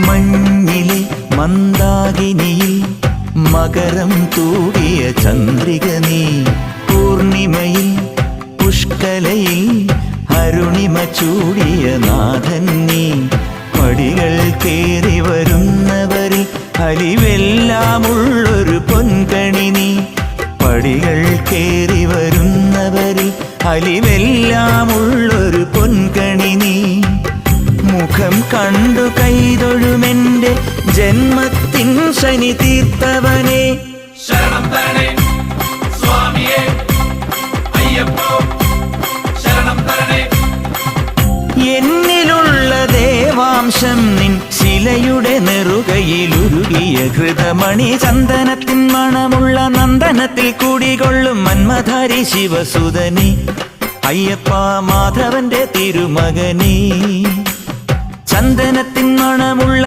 മഞ്ഞിലെ മന്ദാകിനിയിൽ മകരം തൂകിയ ചന്ദ്രിക നീ, പൂർണിമയിൽ പുഷ്കലയിൽ അരുണിമ ചൂടിയ നാഥൻ നീ. പടികൾ കേറി വരുന്നവരിൽ അലിവെല്ലാമുള്ളൊരു പൊൻകണി നീ. പടികൾ കേറി വരുന്നവരിൽ അലിവെല്ലാമുള്ളൊരു പൊൻകണി നീ. മുഖം കണ്ടു കൈതൊഴുമെന്റെ ജന്മത്തിൻ ശനി തീർത്തവനെ. ശരണം തരണേ സ്വാമിയേ അയ്യപ്പോ, ശരണം തരണേ. എന്നിലുള്ള ദേവാംശം നിൻ ശിലയുടെ നെറുകയിലുരുകിയ ഹൃതമണി. ചന്ദനത്തിൻ മണമുള്ള നന്ദനത്തിൽ കൂടികൊള്ളും മന്മധാരി ശിവസുതനി. അയ്യപ്പ മാധവന്റെ തിരുമകനീ. ചന്ദനത്തിൻ മണമുള്ള